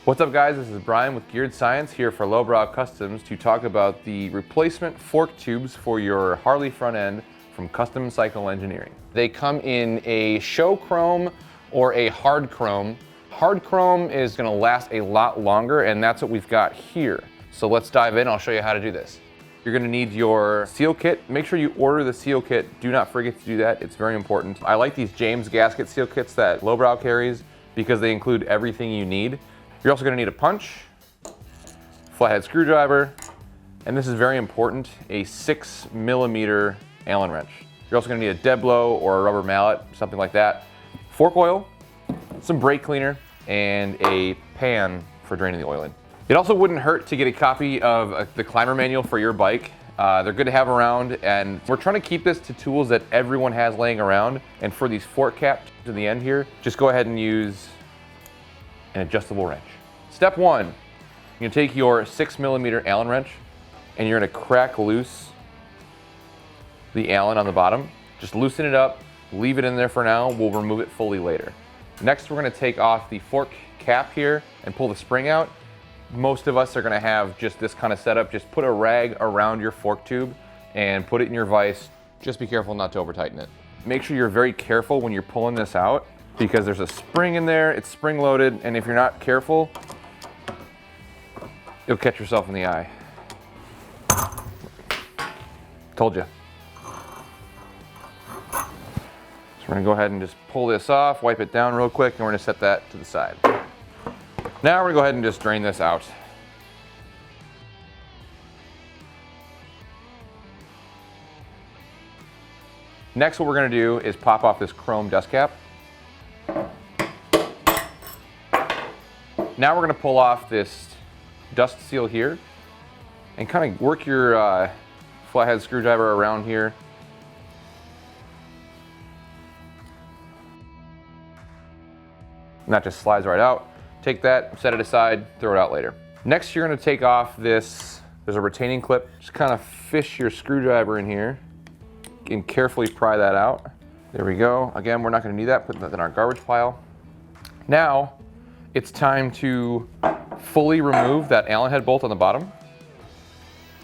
What's up guys, this is Brian with Geared Science here for Lowbrow Customs to talk about the replacement fork tubes for your Harley front end from Custom Cycle Engineering. They come in a show chrome or a hard chrome. Hard chrome is gonna last a lot longer, and that's what we've got here. So let's dive in, I'll show you how to do this. You're gonna need your seal kit. Make sure you order the seal kit. Do not forget to do that, it's very important. I like these James gasket seal kits that Lowbrow carries because they include everything you need. You're also gonna need a punch, flathead screwdriver, and this is very important, a 6mm Allen wrench. You're also gonna need a dead blow or a rubber mallet, something like that. Fork oil, some brake cleaner, and a pan for draining the oil in. It also wouldn't hurt to get a copy of the climber manual for your bike. They're good to have around, and we're trying to keep this to tools that everyone has laying around. And for these fork caps to the end here, just go ahead and use an adjustable wrench. Step one, you're gonna take your 6mm Allen wrench and you're gonna crack loose the Allen on the bottom. Just loosen it up, leave it in there for now. We'll remove it fully later. Next, we're gonna take off the fork cap here and pull the spring out. Most of us are gonna have just this kind of setup. Just put a rag around your fork tube and put it in your vise. Just be careful not to over tighten it. Make sure you're very careful when you're pulling this out, because there's a spring in there, it's spring loaded, and if you're not careful, you'll catch yourself in the eye. Told you. So we're gonna go ahead and just pull this off, wipe it down real quick, and we're gonna set that to the side. Now we're gonna go ahead and just drain this out. Next, what we're gonna do is pop off this chrome dust cap. Now we're gonna pull off this dust seal here and kind of work your flathead screwdriver around here. And that just slides right out. Take that, set it aside, throw it out later. Next, you're gonna take off this, there's a retaining clip. Just kind of fish your screwdriver in here and carefully pry that out. There we go. Again, we're not gonna need that, put that in our garbage pile. Now, it's time to fully remove that Allen head bolt on the bottom.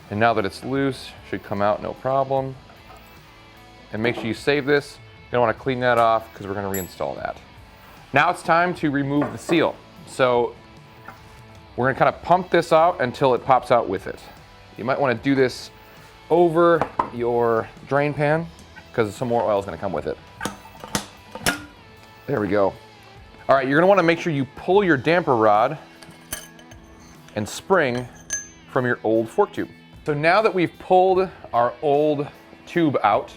And now that it's loose, should come out no problem. And make sure you save this. You're gonna wanna clean that off because we're gonna reinstall that. Now it's time to remove the seal. So we're gonna kind of pump this out until it pops out with it. You might wanna do this over your drain pan because some more oil is gonna come with it. There we go. All right, you're gonna wanna make sure you pull your damper rod and spring from your old fork tube. So now that we've pulled our old tube out,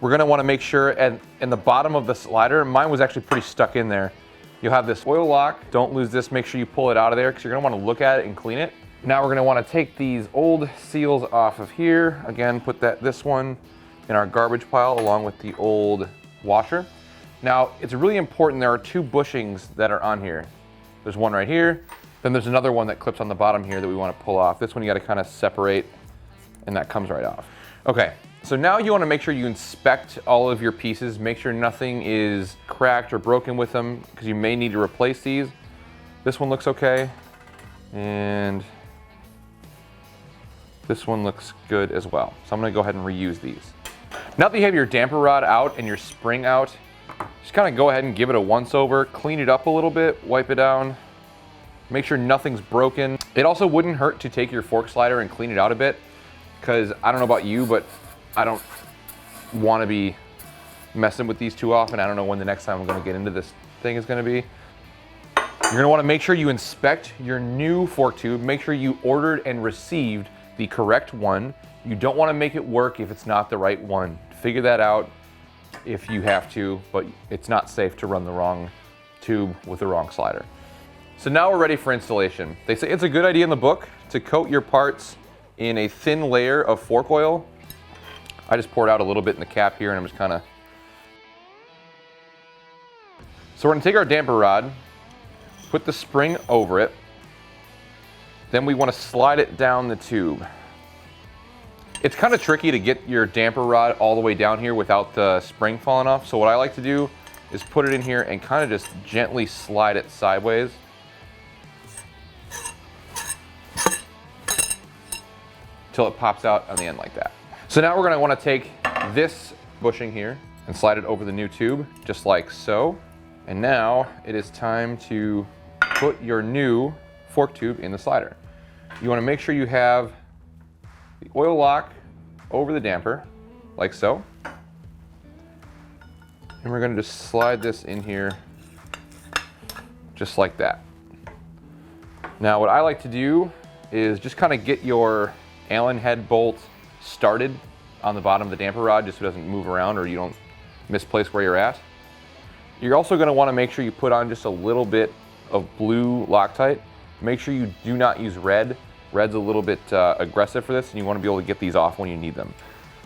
we're gonna wanna make sure, and in the bottom of the slider, mine was actually pretty stuck in there. You'll have this oil lock, don't lose this, make sure you pull it out of there because you're gonna wanna look at it and clean it. Now we're gonna wanna take these old seals off of here. Again, put this one in our garbage pile along with the old washer. Now, it's really important, there are two bushings that are on here. There's one right here, then there's another one that clips on the bottom here that we wanna pull off. This one you gotta kinda separate, and that comes right off. Okay, so now you wanna make sure you inspect all of your pieces, make sure nothing is cracked or broken with them, because you may need to replace these. This one looks okay, and this one looks good as well. So I'm gonna go ahead and reuse these. Now that you have your damper rod out and your spring out, just kind of go ahead and give it a once over, clean it up a little bit, wipe it down, make sure nothing's broken. It also wouldn't hurt to take your fork slider and clean it out a bit, because I don't know about you, but I don't want to be messing with these too often. I don't know when the next time I'm going to get into this thing is going to be. You're going to want to make sure you inspect your new fork tube, make sure you ordered and received the correct one. You don't want to make it work if it's not the right one. Figure that out if you have to, but it's not safe to run the wrong tube with the wrong slider. So now we're ready for installation. They say it's a good idea in the book to coat your parts in a thin layer of fork oil. I just poured out a little bit in the cap here and I'm just kind of... So we're gonna take our damper rod, put the spring over it, then we want to slide it down the tube. It's kind of tricky to get your damper rod all the way down here without the spring falling off. So what I like to do is put it in here and kind of just gently slide it sideways. until it pops out on the end like that. So now we're gonna wanna take this bushing here and slide it over the new tube, just like so. And now it is time to put your new fork tube in the slider. You wanna make sure you have the oil lock over the damper, like so. And we're gonna just slide this in here, just like that. Now what I like to do is just kind of get your Allen head bolt started on the bottom of the damper rod, just so it doesn't move around or you don't misplace where you're at. You're also gonna wanna make sure you put on just a little bit of blue Loctite. Make sure you do not use red. Red's a little bit aggressive for this, and you wanna be able to get these off when you need them.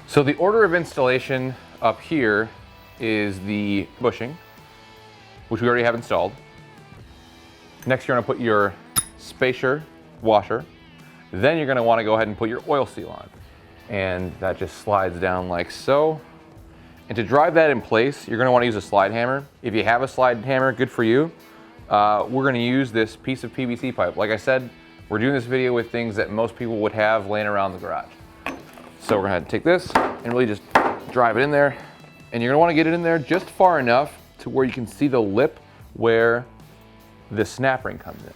So the order of installation up here is the bushing, which we already have installed. Next, you're gonna put your spacer washer. Then you're gonna wanna go ahead and put your oil seal on. And that just slides down like so. And to drive that in place, you're gonna wanna use a slide hammer. If you have a slide hammer, good for you. We're gonna use this piece of PVC pipe. Like I said, we're doing this video with things that most people would have laying around the garage. So we're gonna take this and really just drive it in there. And you're gonna wanna get it in there just far enough to where you can see the lip where the snap ring comes in.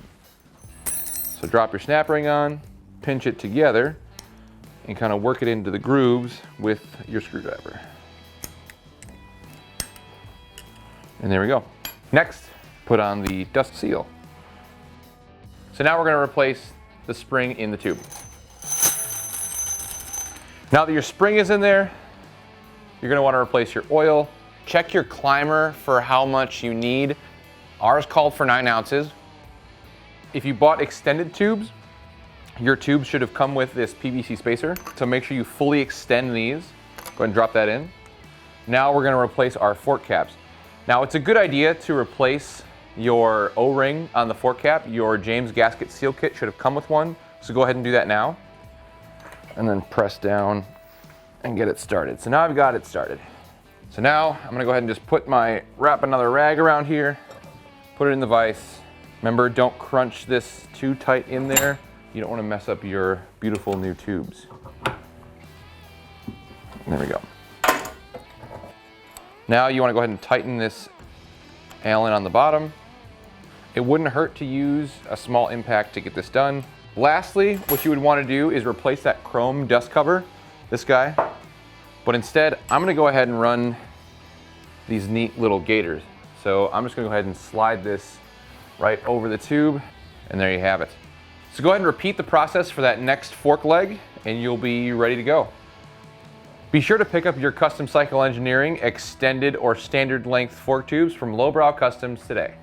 So drop your snap ring on, pinch it together, and kind of work it into the grooves with your screwdriver. And there we go. Next, put on the dust seal. So now we're gonna replace the spring in the tube. Now that your spring is in there, you're gonna wanna replace your oil. Check your climber for how much you need. Ours called for 9 ounces. If you bought extended tubes, your tubes should have come with this PVC spacer. So make sure you fully extend these. Go ahead and drop that in. Now we're gonna replace our fork caps. Now it's a good idea to replace your O-ring on the fork cap. Your James gasket seal kit should have come with one. So go ahead and do that now. And then press down and get it started. So now I've got it started. So now I'm gonna go ahead and just wrap another rag around here, put it in the vise. Remember, don't crunch this too tight in there. You don't wanna mess up your beautiful new tubes. There we go. Now you wanna go ahead and tighten this Allen on the bottom. It wouldn't hurt to use a small impact to get this done. Lastly, what you would wanna do is replace that chrome dust cover, this guy. But instead, I'm gonna go ahead and run these neat little gaiters. So I'm just gonna go ahead and slide this right over the tube, and there you have it. So go ahead and repeat the process for that next fork leg, and you'll be ready to go. Be sure to pick up your Custom Cycle Engineering extended or standard length fork tubes from Lowbrow Customs today.